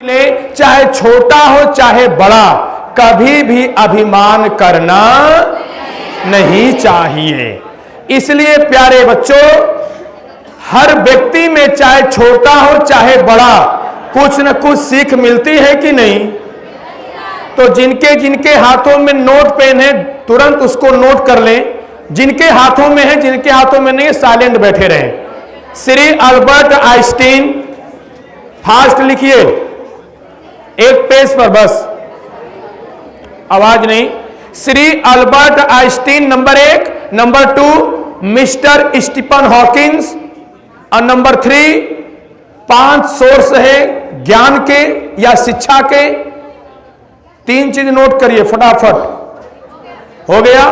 ले, चाहे छोटा हो चाहे बड़ा, कभी भी अभिमान करना नहीं चाहिए। इसलिए प्यारे बच्चों, हर व्यक्ति में चाहे छोटा हो चाहे बड़ा, कुछ न कुछ सीख मिलती है कि नहीं। तो जिनके जिनके हाथों में नोट पेन है तुरंत उसको नोट कर लें, जिनके हाथों में है, जिनके हाथों में नहीं साइलेंट बैठे रहें। श्री अल्बर्ट आइंस्टीन, फास्ट लिखिए, एक पेज पर बस, आवाज नहीं। Shri Albert Einstein number 1, number 2 mister Stephen Hawkins, और नंबर 3 5 सोर्स है ज्ञान के या शिक्षा के। 3 चीज नोट करिए फटाफट। हो गया?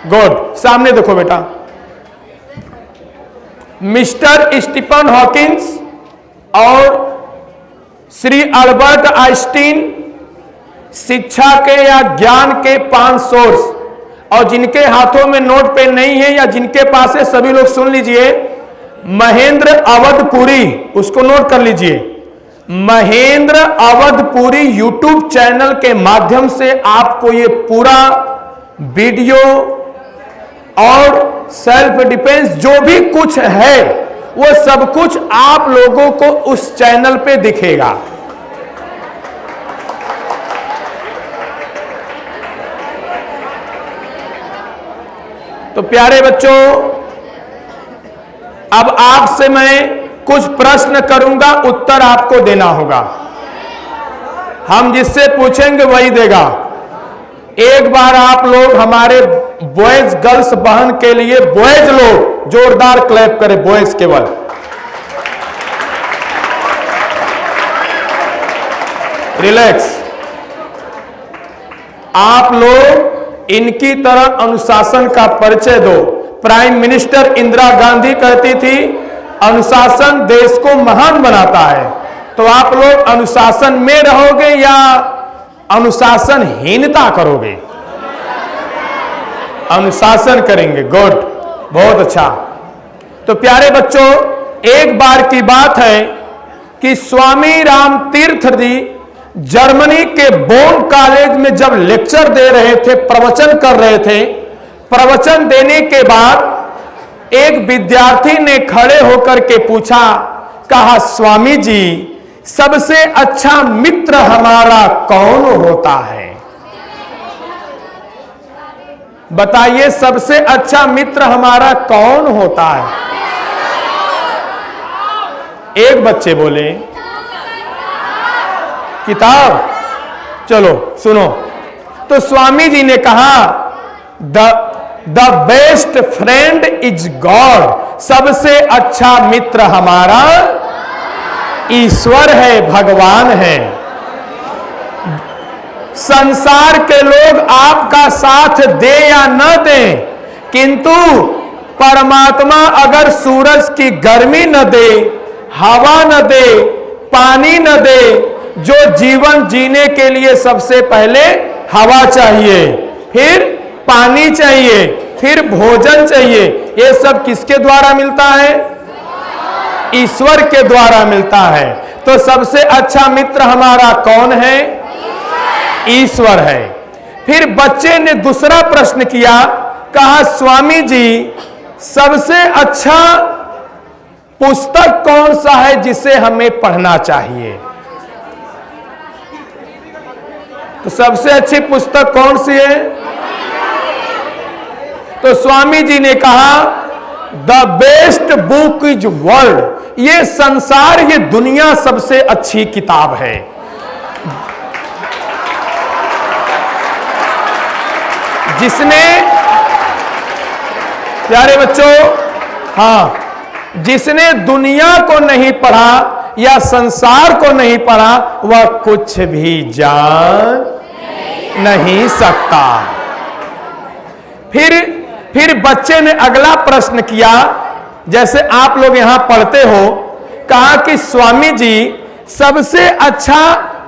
गुड। सामने देखो बेटा, मिस्टर स्टीफन हॉकिंस और श्री अल्बर्ट आइंस्टीन, शिक्षा के या ज्ञान के 5 सोर्स। और जिनके हाथों में नोट पेन नहीं है या जिनके पास है, सभी लोग सुन लीजिए। महेंद्र अवधपुरी, उसको नोट कर लीजिए। महेंद्र अवधपुरी यूट्यूब चैनल के माध्यम से आपको ये पूरा वीडियो और सेल्फ डिफेंस जो भी कुछ है वो सब कुछ आप लोगों को उस चैनल पे दिखेगा। तो प्यारे बच्चों, अब आपसे मैं कुछ प्रश्न करूंगा, उत्तर आपको देना होगा। हम जिससे पूछेंगे वही देगा। एक बार आप लोग हमारे बॉयज गर्ल्स बहन के लिए, बॉयज लोग जोरदार क्लैप करें, बॉयज केवल। रिलैक्स। आप लोग इनकी तरह अनुशासन का परिचय दो। प्राइम मिनिस्टर इंदिरा गांधी कहती थी अनुशासन देश को महान बनाता है। तो आप लोग अनुशासन में रहोगे या अनुशासनहीनता करोगे? अनुशासन करेंगे। गुड, बहुत अच्छा। तो प्यारे बच्चों, एक बार की बात है कि स्वामी राम तीर्थ जी जर्मनी के बोन कॉलेज में जब लेक्चर दे रहे थे, प्रवचन कर रहे थे, प्रवचन देने के बाद एक विद्यार्थी ने खड़े होकर के पूछा, कहा स्वामी जी सबसे अच्छा मित्र हमारा कौन होता है? बताइए सबसे अच्छा मित्र हमारा कौन होता है? एक बच्चे बोले किताब। चलो सुनो। तो स्वामी जी ने कहा the best friend is God, सबसे अच्छा मित्र हमारा ईश्वर है, भगवान है। संसार के लोग आपका साथ दे या न दे, किंतु परमात्मा अगर सूरज की गर्मी न दे, हवा न दे, पानी न दे, जो जीवन जीने के लिए सबसे पहले हवा चाहिए, फिर पानी चाहिए, फिर भोजन चाहिए, ये सब किसके द्वारा मिलता है? ईश्वर के द्वारा मिलता है। तो सबसे अच्छा मित्र हमारा कौन है? ईश्वर है। फिर बच्चे ने दूसरा प्रश्न किया, कहा स्वामी जी सबसे अच्छा पुस्तक कौन सा है जिसे हमें पढ़ना चाहिए? तो सबसे अच्छी पुस्तक कौन सी है? तो स्वामी जी ने कहा the best book is world, ये संसार, ये दुनिया सबसे अच्छी किताब है। जिसने, प्यारे बच्चों, हाँ, जिसने दुनिया को नहीं पढ़ा या संसार को नहीं पढ़ा वह कुछ भी जान नहीं सकता। फिर बच्चे ने अगला प्रश्न किया, जैसे आप लोग यहां पढ़ते हो, कहा कि स्वामी जी सबसे अच्छा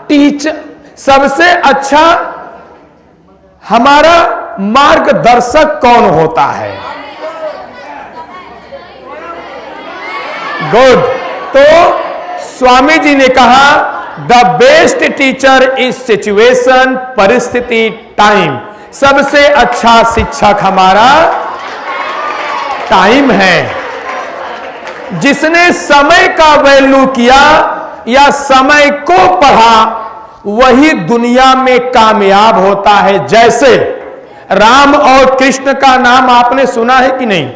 टीचर, सबसे अच्छा हमारा मार्गदर्शक कौन होता है? गुड। तो स्वामी जी ने कहा the best teacher is situation, परिस्थिति, टाइम। सबसे अच्छा शिक्षक हमारा टाइम है। जिसने समय का वैल्यू किया या समय को पढ़ा, वही दुनिया में कामयाब होता है। जैसे राम और कृष्ण का नाम आपने सुना है कि नहीं?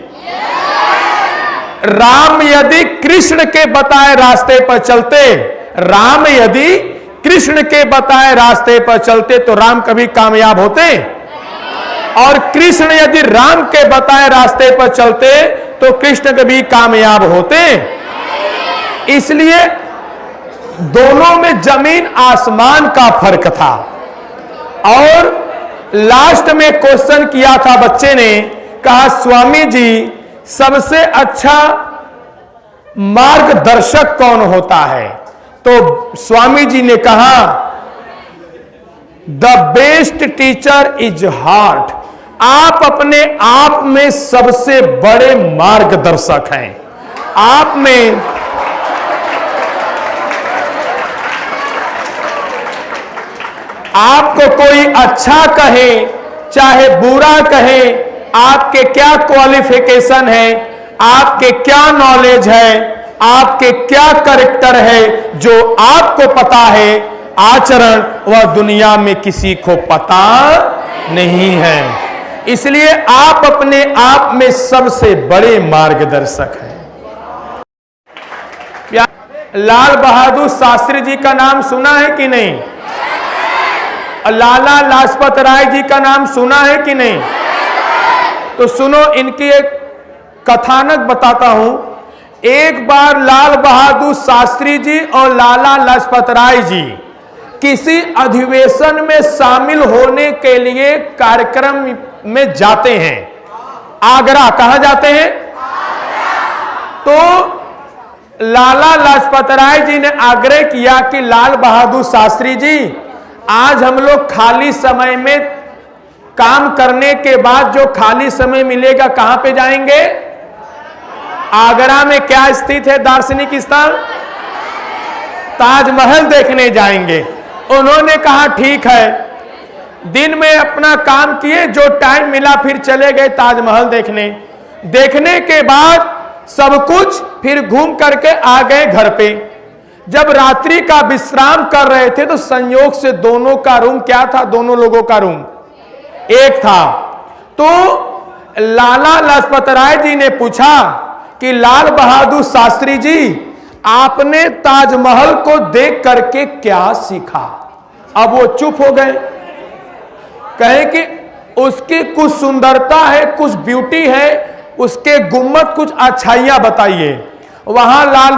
राम यदि कृष्ण के बताए रास्ते पर चलते, राम यदि कृष्ण के बताए रास्ते पर चलते तो राम कभी कामयाब होते, और कृष्ण यदि राम के बताए रास्ते पर चलते तो कृष्ण कभी कामयाब होते। इसलिए दोनों में जमीन आसमान का फर्क था। और लास्ट में क्वेश्चन किया था बच्चे ने, कहा स्वामी जी सबसे अच्छा मार्गदर्शक कौन होता है? तो स्वामी जी ने कहा the best teacher is heart. आप अपने आप में सबसे बड़े मार्गदर्शक हैं। आप में आपको कोई अच्छा कहे चाहे बुरा कहे, आपके क्या क्वालिफिकेशन है, आपके क्या नॉलेज है, आपके क्या कैरेक्टर है, जो आपको पता है, आचरण वह दुनिया में किसी को पता नहीं है। इसलिए आप अपने आप में सबसे बड़े मार्गदर्शक हैं। लाल बहादुर शास्त्री जी का नाम सुना है कि नहीं? लाला लाजपत राय जी का नाम सुना है कि नहीं? तो सुनो, इनकी एक कथानक बताता हूं। एक बार लाल बहादुर शास्त्री जी और लाला लाजपत राय जी किसी अधिवेशन में शामिल होने के लिए कार्यक्रम में जाते हैं। आगरा, कहां जाते हैं? तो लाला लाजपत राय जी ने आग्रह किया कि लाल बहादुर शास्त्री जी, आज हम लोग खाली समय में काम करने के बाद जो खाली समय मिलेगा कहां पे जाएंगे? आगरा में क्या स्थित है दार्शनिक स्थल? ताजमहल देखने जाएंगे। उन्होंने कहा ठीक है। दिन में अपना काम किए, जो टाइम मिला फिर चले गए ताजमहल देखने। देखने के बाद सब कुछ फिर घूम करके आ गए घर पे। जब रात्रि का विश्राम कर रहे थे तो संयोग से दोनों का रूम क्या था? दोनों लोगों का रूम एक था। तो लाला लाजपत राय जी ने पूछा कि लाल बहादुर शास्त्री जी, आपने ताजमहल को देख करके क्या सीखा? अब वो चुप हो गए। कहे कि उसकी कुछ सुंदरता है, कुछ ब्यूटी है, उसके गुम्मत कुछ अच्छाइयां बताइए। वहां लाल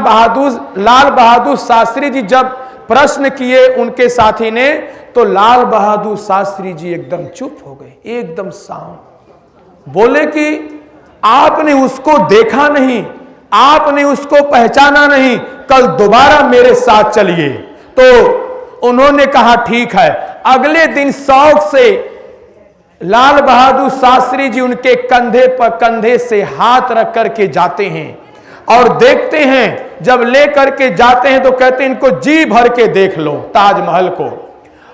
बहादुर शास्त्री जी जब प्रश्न किए उनके साथी ने, तो लाल बहादुर शास्त्री जी एकदम चुप हो गए, एकदम शांत। बोले कि आपने उसको देखा नहीं, आपने उसको पहचाना नहीं, कल दोबारा मेरे साथ चलिए। तो उन्होंने कहा ठीक है। अगले दिन शौक से लाल बहादुर शास्त्री जी उनके कंधे पर कंधे से हाथ रख करके जाते हैं और देखते हैं। जब ले करके जाते हैं तो कहते हैं इनको जी भर के देख लो ताजमहल को,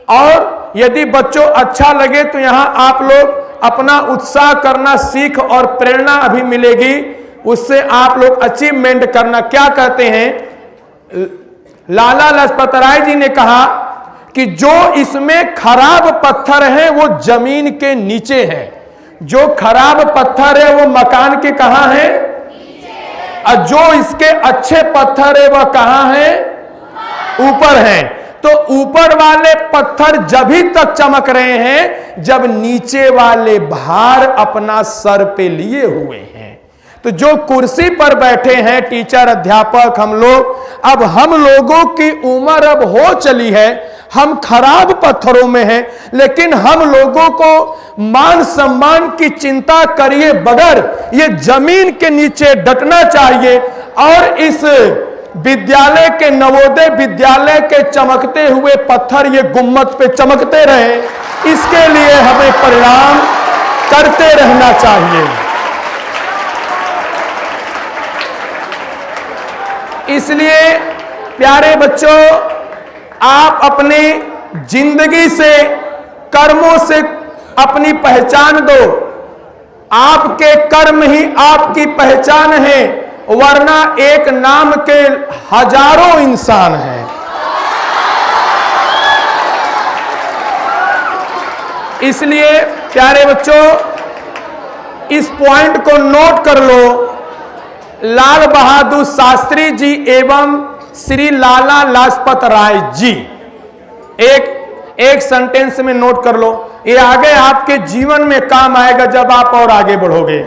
और यदि बच्चों अच्छा लगे तो यहां आप लोग अपना उत्साह करना सीख और प्रेरणा अभी मिलेगी, उससे आप लोग अचीवमेंट करना। क्या कहते हैं? लाला लाजपत राय जी ने कहा कि जो इसमें खराब पत्थर है वो जमीन के नीचे है, जो खराब पत्थर है वो मकान के कहां है, और जो इसके अच्छे पत्थर है वह कहां है? ऊपर है। तो ऊपर वाले पत्थर जभी तक चमक रहे हैं जब नीचे वाले भार अपना सर पे लिए हुए हैं। तो जो कुर्सी पर बैठे हैं टीचर अध्यापक हम लोग, अब हम लोगों की उम्र अब हो चली है, हम खराब पत्थरों में हैं, लेकिन हम लोगों को मान सम्मान की चिंता करिए बगैर ये जमीन के नीचे डटना चाहिए और इस विद्यालय के, नवोदय विद्यालय के चमकते हुए पत्थर ये गुम्मत पे चमकते रहे, इसके लिए हमें परिणाम करते रहना चाहिए। इसलिए प्यारे बच्चों, आप अपने जिंदगी से, कर्मों से अपनी पहचान दो। आपके कर्म ही आपकी पहचान है, वरना एक नाम के हजारों इंसान हैं। इसलिए प्यारे बच्चों, इस पॉइंट को नोट कर लो। लाल बहादुर शास्त्री जी एवं श्री लाला लाजपत राय जी, एक सेंटेंस में नोट कर लो। ये आगे आपके जीवन में काम आएगा जब आप और आगे बढ़ोगे।